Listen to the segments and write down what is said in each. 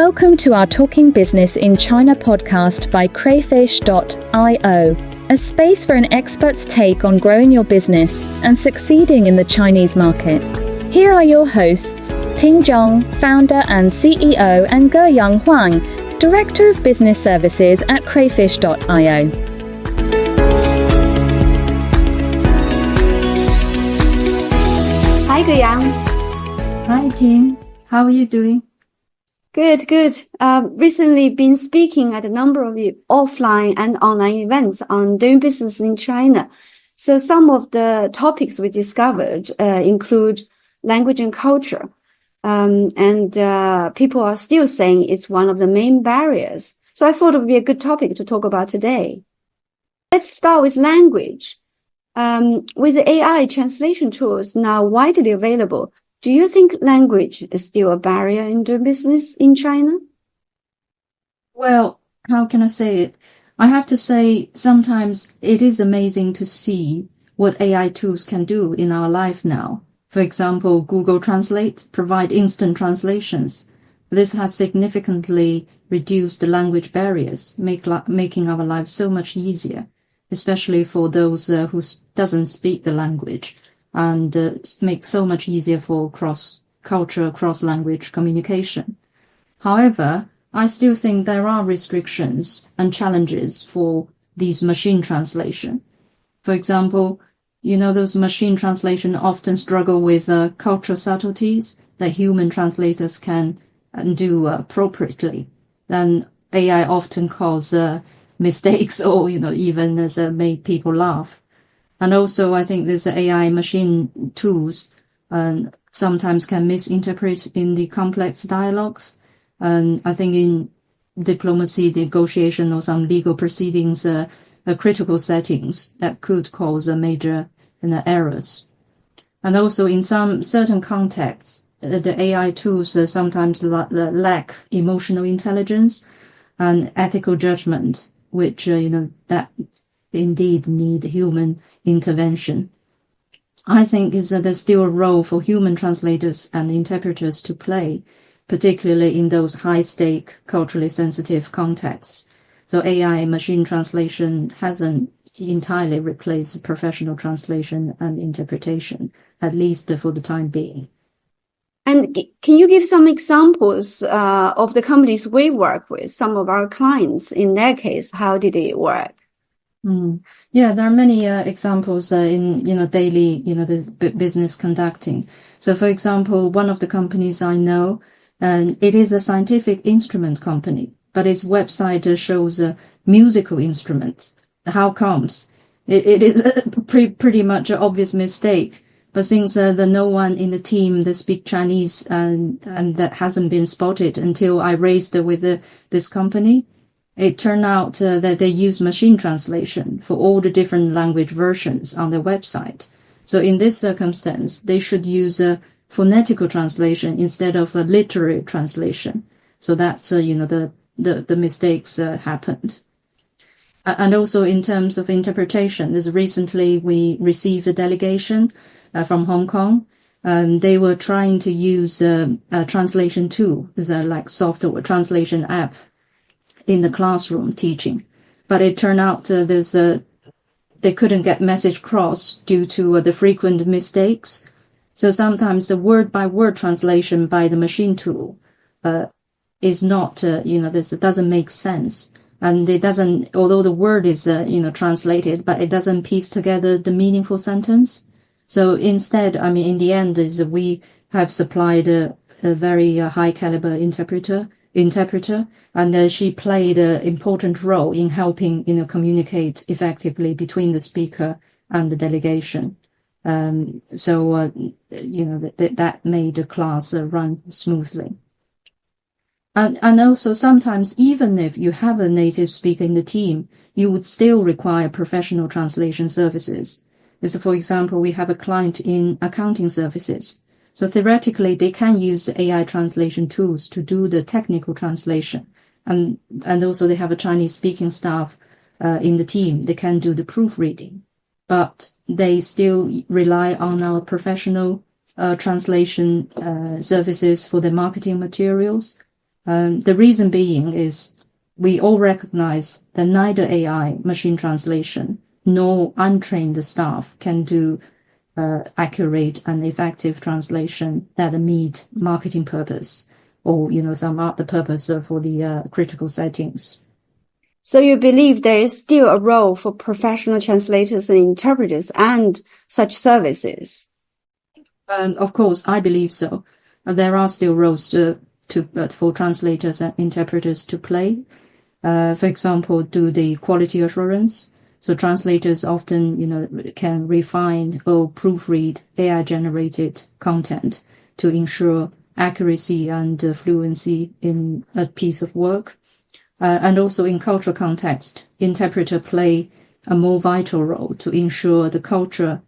Welcome to our Talking Business in China podcast by crayfish.io, a space for an expert's take on growing your business and succeeding in the Chinese market. Here are your hosts, Ting Geyang, founder and CEO, and Geyang Huang, Director of Business Services at crayfish.io. Hi, Geyang. Hi, Ting. How are you doing? Good. Recently been speaking at a number of offline and online events on doing business in China. So some of the topics we discovered include language and culture. People are still saying it's one of the main barriers. So I thought it would be a good topic to talk about today. Let's start with language. With the AI translation tools now widely available, do you think language is still a barrier in doing business in China? Well, how can I say it? I have to say sometimes it is amazing to see what AI tools can do in our life now. For example, Google Translate provide instant translations. This has significantly reduced the language barriers, making our lives so much easier, especially for those who doesn't speak the language, and make so much easier for cross-culture, cross-language communication. However, I still think there are restrictions and challenges for these machine translation. For example, those machine translation often struggle with cultural subtleties that human translators can do appropriately. Then AI often cause mistakes or, even as make people laugh. And also, I think this AI machine tools sometimes can misinterpret in the complex dialogues. And I think in diplomacy, negotiation, or some legal proceedings, critical settings that could cause major errors. And also, in some certain contexts, the AI tools sometimes lack emotional intelligence and ethical judgment, which that indeed need human intervention. I think there's still a role for human translators and interpreters to play, particularly in those high-stake, culturally sensitive contexts. So AI machine translation hasn't entirely replaced professional translation and interpretation, at least for the time being. And can you give some examples of the companies we work with, some of our clients? In their case, how did it work? Yeah, there are many examples in daily the business conducting. So, for example, one of the companies I know, it is a scientific instrument company, but its website shows musical instruments. How comes? It is a pretty much an obvious mistake. But since no one in the team that speak Chinese and that hasn't been spotted until I raised with this company, it turned out that they use machine translation for all the different language versions on their website. So in this circumstance, they should use a phonetical translation instead of a literary translation. So that's the mistakes happened. And also in terms of interpretation, recently we received a delegation from Hong Kong. They were trying to use a translation tool, like software translation app in the classroom teaching. But it turned out they couldn't get message across due to the frequent mistakes. So sometimes the word-by-word translation by the machine tool is not, this doesn't make sense. And it doesn't, although the word is, translated, but it doesn't piece together the meaningful sentence. So instead, in the end, we have supplied a very high caliber interpreter, and she played an important role in helping, communicate effectively between the speaker and the delegation. That made the class run smoothly. And also sometimes, even if you have a native speaker in the team, you would still require professional translation services. So for example, we have a client in accounting services. So theoretically, they can use AI translation tools to do the technical translation. And also they have a Chinese speaking staff in the team. They can do the proofreading, but they still rely on our professional translation services for the marketing materials. The reason being is we all recognize that neither AI, machine translation, nor untrained staff can do accurate and effective translation that meet marketing purpose or, some other purpose for the critical settings. So you believe there is still a role for professional translators and interpreters and such services? Of course, I believe so. There are still roles for translators and interpreters to play. For example, do the quality assurance. So translators often, can refine or proofread AI-generated content to ensure accuracy and fluency in a piece of work. And also in cultural context, interpreter play a more vital role to ensure the culture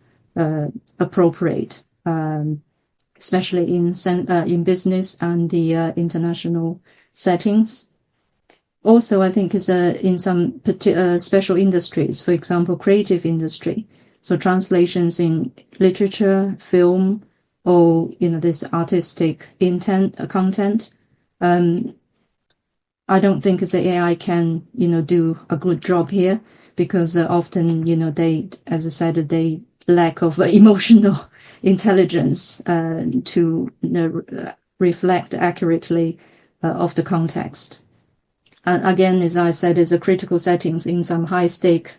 appropriate, especially in business and the international settings. Also, I think is in some special industries, for example, creative industry. So translations in literature, film, or this artistic content. I don't think the AI can do a good job here because often they, as I said, they lack of emotional intelligence to reflect accurately of the context. And again, as I said, is a critical settings in some high-stake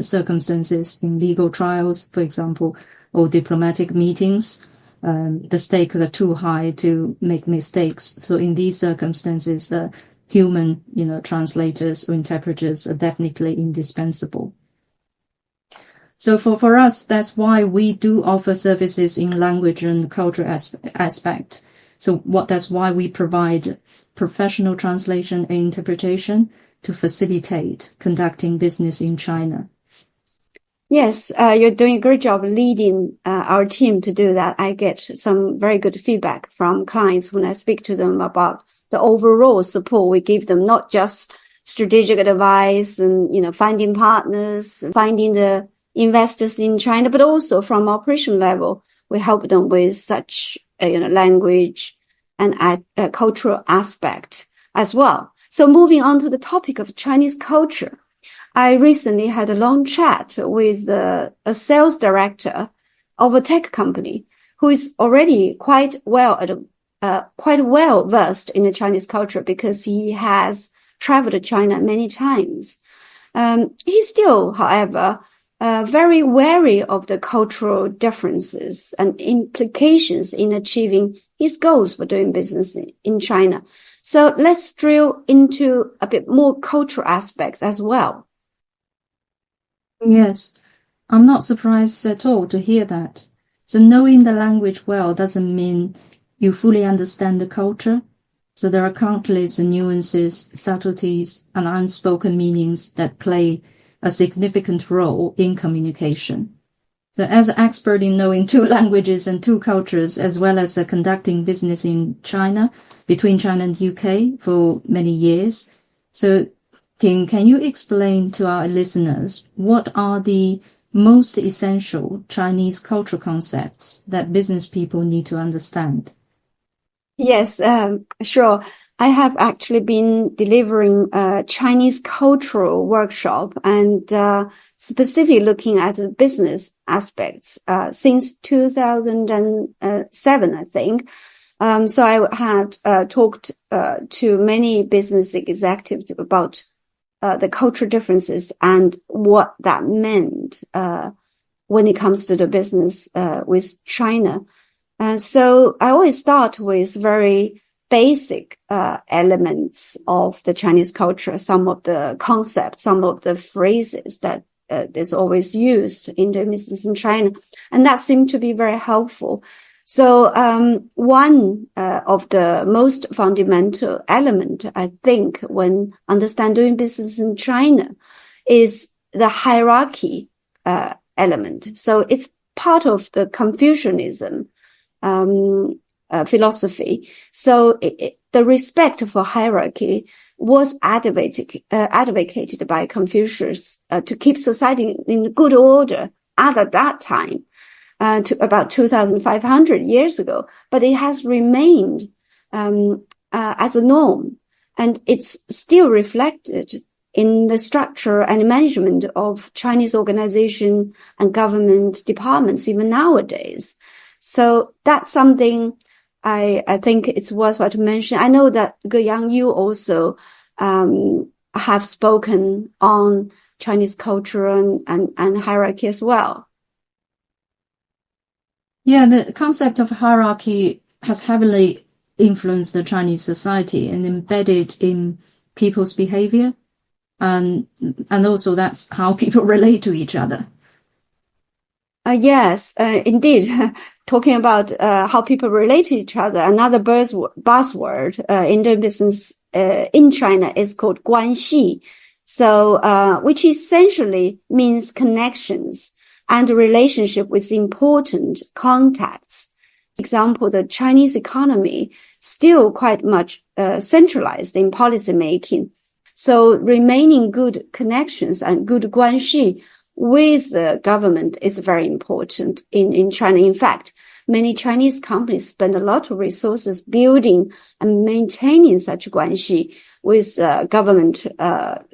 circumstances in legal trials, for example, or diplomatic meetings. The stakes are too high to make mistakes. So in these circumstances, human, translators or interpreters are definitely indispensable. So for us, that's why we do offer services in language and culture aspect. So that's why we provide professional translation and interpretation to facilitate conducting business in China. Yes, you're doing a great job leading our team to do that. I get some very good feedback from clients when I speak to them about the overall support we give them, not just strategic advice and, finding partners, finding the investors in China, but also from operation level, we help them with such, language and cultural aspect as well. So moving on to the topic of Chinese culture, I recently had a long chat with a sales director of a tech company who is already quite well versed in the Chinese culture because he has traveled to China many times. He's still, however, very wary of the cultural differences and implications in achieving his goals for doing business in China. So let's drill into a bit more cultural aspects as well. Yes, I'm not surprised at all to hear that. So knowing the language well doesn't mean you fully understand the culture. So there are countless nuances, subtleties, and unspoken meanings that play a significant role in communication. So as an expert in knowing two languages and two cultures, as well as conducting business in China, between China and UK for many years. So Ting, can you explain to our listeners what are the most essential Chinese cultural concepts that business people need to understand? Yes, sure. I have actually been delivering a Chinese cultural workshop and specifically looking at the business aspects since 2007, I think. So I had talked to many business executives about the cultural differences and what that meant when it comes to the business with China. So I always start with very basic elements of the Chinese culture, some of the concepts, some of the phrases that is always used in the business in China, and that seemed to be very helpful. So one of the most fundamental element, I think, when understanding business in China is the hierarchy element. So it's part of the Confucianism philosophy. So the respect for hierarchy was advocated by Confucius to keep society in good order at that time, to about 2,500 years ago. But it has remained as a norm, and it's still reflected in the structure and management of Chinese organization and government departments even nowadays. So that's something I think it's worthwhile to mention. I know that Geyang, you also have spoken on Chinese culture and hierarchy as well. Yeah, the concept of hierarchy has heavily influenced the Chinese society and embedded in people's behavior. And also that's how people relate to each other. Yes, indeed. Talking about how people relate to each other, another buzzword in doing business in China is called 关系. So, which essentially means connections and a relationship with important contacts. For example, the Chinese economy still quite much centralized in policy making. So remaining good connections and good 关系 with the government is very important in China. In fact, many Chinese companies spend a lot of resources building and maintaining such 关系 with government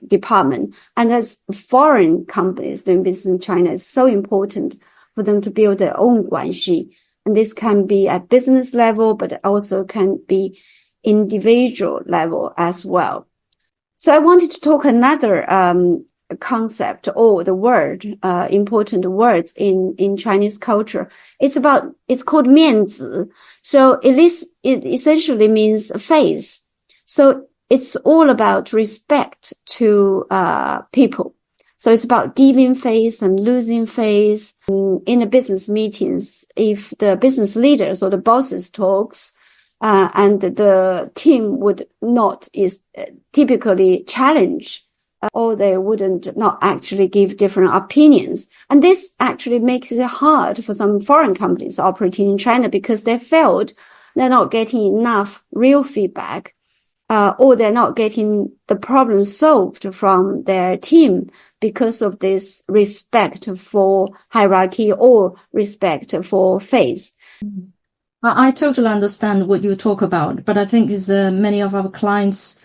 department. And as foreign companies doing business in China, it's so important for them to build their own 关系. And this can be at business level, but also can be individual level as well. So I wanted to talk another concept or the word, important words in Chinese culture. It's called 面子. So it essentially means face. So it's all about respect to people. So it's about giving face and losing face. In the business meetings, if the business leaders or the bosses talks, and the team would not typically challenge, or they wouldn't not actually give different opinions. And this actually makes it hard for some foreign companies operating in China because they felt they're not getting enough real feedback, or they're not getting the problem solved from their team because of this respect for hierarchy or respect for face. I totally understand what you talk about, but I think many of our clients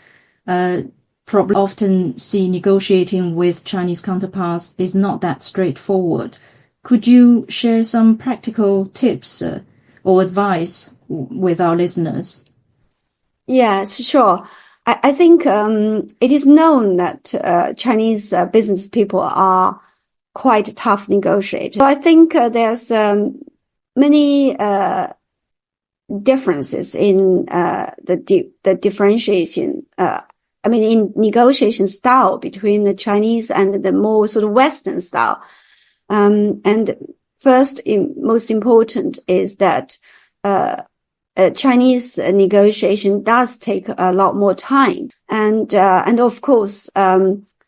probably often see negotiating with Chinese counterparts is not that straightforward. Could you share some practical tips or advice with our listeners? Yes, sure. I think it is known that Chinese business people are quite tough negotiators. So I think there's many differences in the differentiation. In negotiation style between the Chinese and the more sort of Western style. And first, most important is that Chinese negotiation does take a lot more time. And of course,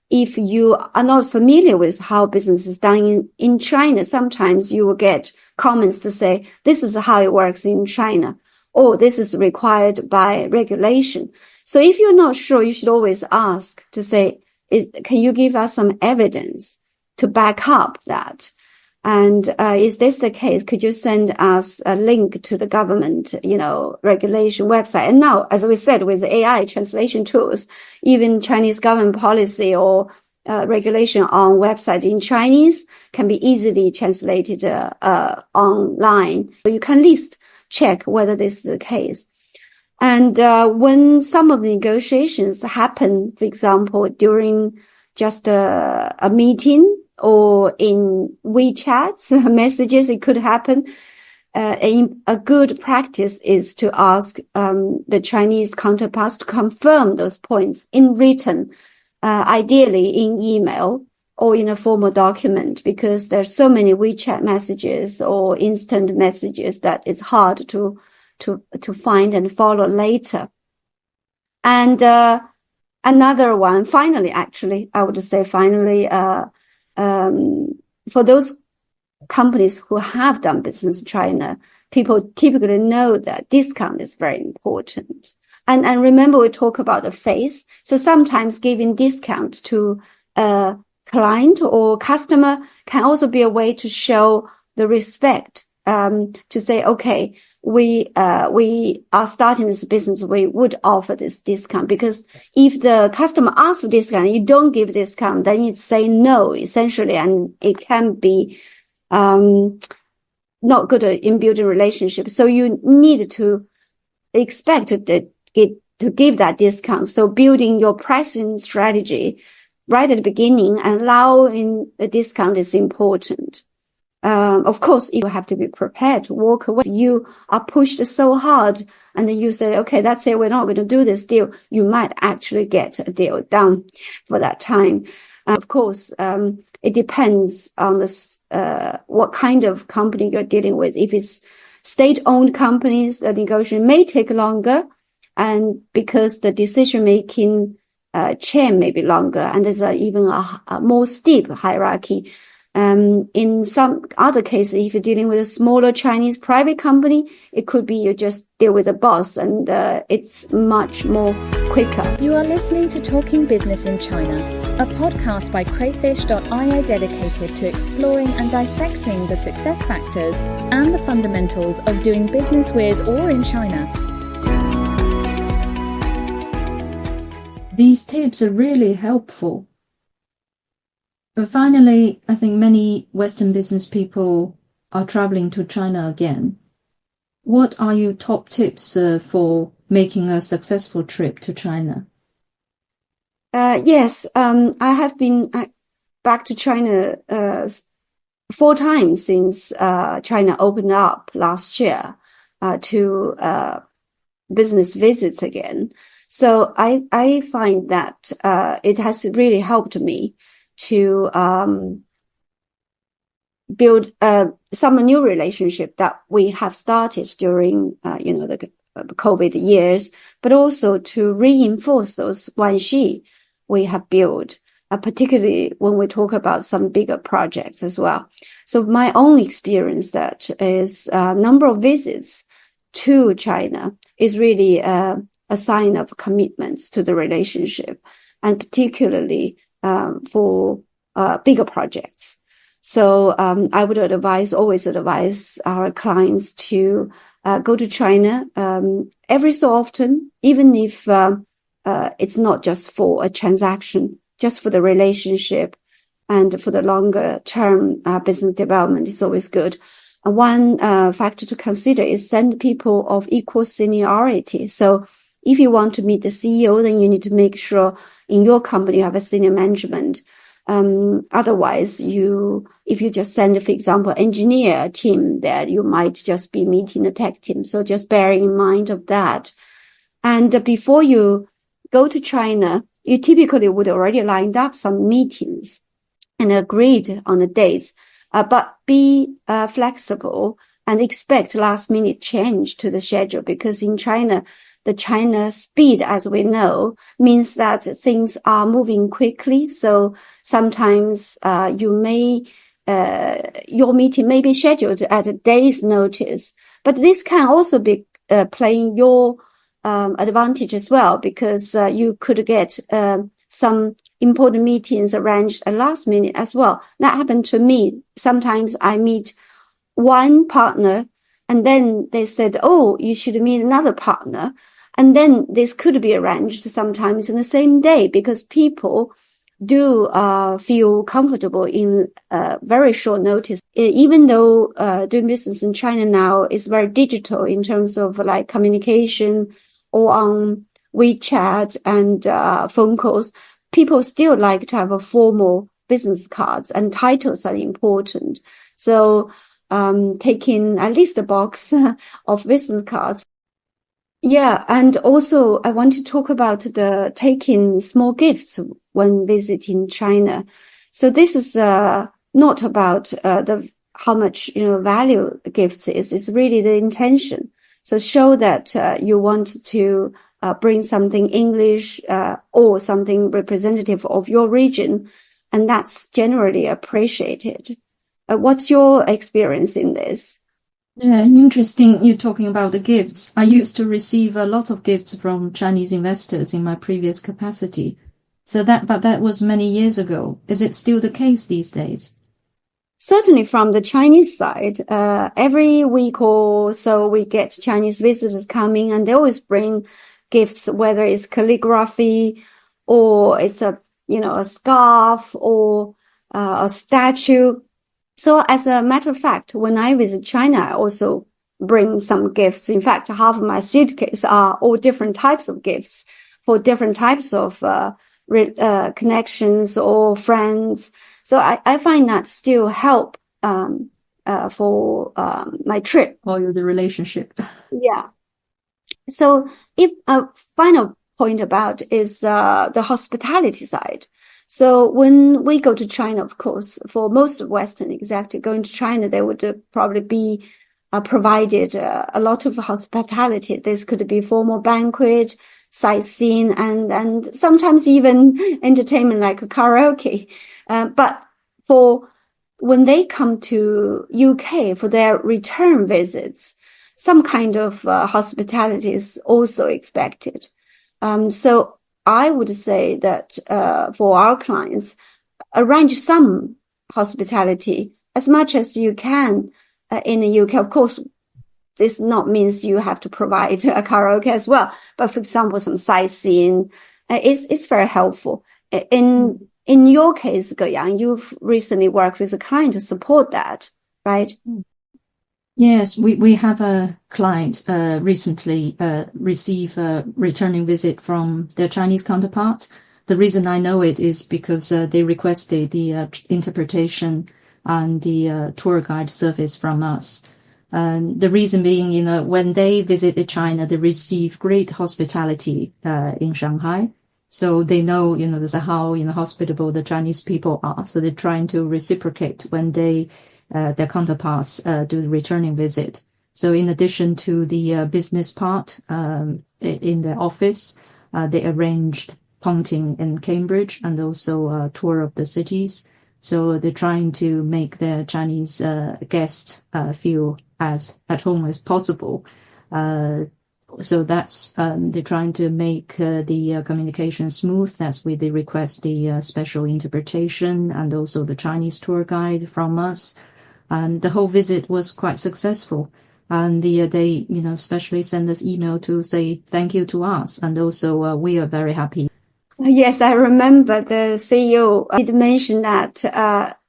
if you are not familiar with how business is done in China, sometimes you will get comments to say, this is how it works in China, or this is required by regulation. So if you're not sure, you should always ask to say, can you give us some evidence to back up that? And is this the case? Could you send us a link to the government, regulation website? And now, as we said, with AI translation tools, even Chinese government policy or regulation on website in Chinese can be easily translated online. So you can at least check whether this is the case. And when some of the negotiations happen, for example, during just a meeting or in WeChat messages, it could happen. A good practice is to ask the Chinese counterparts to confirm those points in written, ideally in email or in a formal document, because there's so many WeChat messages or instant messages that it's hard to find and follow later. And another one, finally, I would say for those companies who have done business in China, people typically know that discount is very important. And remember, we talk about the face. So sometimes giving discount to a client or customer can also be a way to show the respect to say, okay, we are starting this business, we would offer this discount, because if the customer asks for discount, you don't give discount, then you say no, essentially, and it can be, not good in building relationships. So you need to expect to give that discount. So building your pricing strategy right at the beginning and allowing the discount is important. Of course, you have to be prepared to walk away. If you are pushed so hard and then you say, okay, that's it, we're not going to do this deal, you might actually get a deal done for that time. Of course, it depends on what kind of company you're dealing with. If it's state-owned companies, the negotiation may take longer, and because the decision-making chain may be longer, and there's even a more steep hierarchy. In some other cases, if you're dealing with a smaller Chinese private company, it could be you just deal with the boss, and it's much more quicker. You are listening to Talking Business in China, a podcast by crayfish.io dedicated to exploring and dissecting the success factors and the fundamentals of doing business with or in China. These tips are really helpful. But finally, I think many Western business people are traveling to China again. What are your top tips for making a successful trip to China? Yes, I have been back to China 4 times since China opened up last year to business visits again. So I find that it has really helped me to build some new relationship that we have started during the COVID years, but also to reinforce those wanxi we have built, particularly when we talk about some bigger projects as well. So my own experience that is number of visits to China is really a sign of commitments to the relationship, and particularly for bigger projects. So I would always advise our clients to go to China every so often, even if it's not just for a transaction, just for the relationship and for the longer term business development is always good. One factor to consider is send people of equal seniority. So if you want to meet the CEO, then you need to make sure in your company you have a senior management. Otherwise, if you just send, for example, engineer team there, you might just be meeting the tech team. So just bear in mind of that. And before you go to China, you typically would already lined up some meetings and agreed on the dates. But be flexible and expect last minute change to the schedule, because in China, the China speed, as we know, means that things are moving quickly. So sometimes your meeting may be scheduled at a day's notice, but this can also be playing your advantage as well, because you could get some important meetings arranged at last minute as well. That happened to me. Sometimes I meet one partner and then they said, oh, you should meet another partner. And then this could be arranged sometimes in the same day, because people do feel comfortable in very short notice. Even though doing business in China now is very digital in terms of like communication or on WeChat and phone calls, people still like to have a formal business cards, and titles are important. So taking at least a box of business cards. Yeah, and also I want to talk about the taking small gifts when visiting China. So this is not about how much value the gifts is. It's really the intention. So show that you want to bring something English or something representative of your region, and that's generally appreciated. What's your experience in this? Yeah, interesting you talking about the gifts. I used to receive a lot of gifts from Chinese investors in my previous capacity. But that was many years ago. Is it still the case these days? certainly from the Chinese side, every week or so we get Chinese visitors coming, and they always bring gifts, whether it's calligraphy or it's a scarf or a statue. So as a matter of fact, when I visit China, I also bring some gifts. In fact, half of my suitcase are all different types of gifts for different types of connections or friends. So I find that still help for my trip. Or the relationship. Yeah. So if a final point about is the hospitality side. So when we go to China, of course, for most Western executives going to China, they would probably be provided a lot of hospitality. This could be formal banquet, sightseeing, and sometimes even entertainment like karaoke. But for when they come to UK for their return visits, some kind of hospitality is also expected. So I would say that for our clients, arrange some hospitality as much as you can in the UK. Of course, this not means you have to provide a karaoke as well. But for example, some sightseeing is very helpful. In your case, Geyang, you've recently worked with a client to support that, right? Yes, we have a client recently receive a returning visit from their Chinese counterpart. The reason I know it is because they requested the interpretation and the tour guide service from us. The reason being, when they visited China, they received great hospitality in Shanghai. So they know, there's how hospitable the Chinese people are. So they're trying to reciprocate when their counterparts do the returning visit. So in addition to the business part in the office, they arranged punting in Cambridge and also a tour of the cities. So they're trying to make their Chinese guests feel as at home as possible. So that's they're trying to make the communication smooth. That's where they request the special interpretation and also the Chinese tour guide from us. And the whole visit was quite successful. And they especially send us email to say thank you to us. And also we are very happy. Yes, I remember the CEO did mention that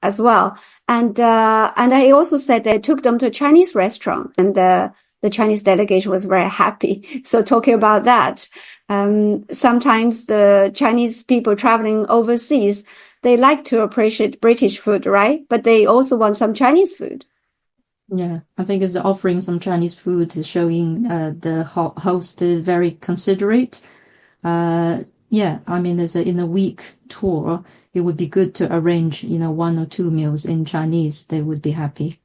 as well. And I also said they took them to a Chinese restaurant, and the Chinese delegation was very happy. So talking about that, sometimes the Chinese people traveling overseas, they like to appreciate British food, right? But they also want some Chinese food. Yeah, I think it's offering some Chinese food is showing the host is very considerate. Yeah, I mean, in a week tour, it would be good to arrange, 1 or 2 meals in Chinese. They would be happy.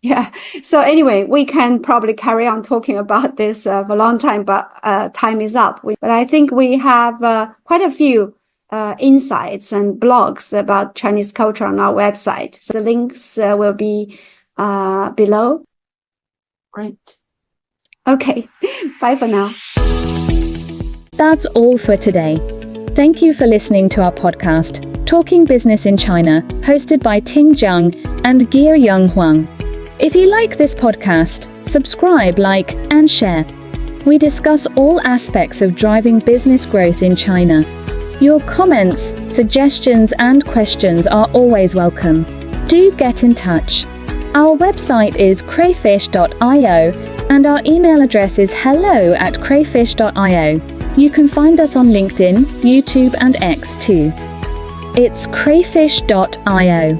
Yeah. So anyway, we can probably carry on talking about this for a long time, but time is up. But I think we have quite a few insights and blogs about Chinese culture on our website. So the links will be below. Great. Okay. Bye for now. That's all for today. Thank you for listening to our podcast, Talking Business in China, hosted by Ting Geyang and Geyang Huang. If you like this podcast, subscribe, like, and share. We discuss all aspects of driving business growth in China. Your comments, suggestions, and questions are always welcome. Do get in touch. Our website is crayfish.io and our email address is hello@crayfish.io. You can find us on LinkedIn, YouTube, and X too. It's crayfish.io.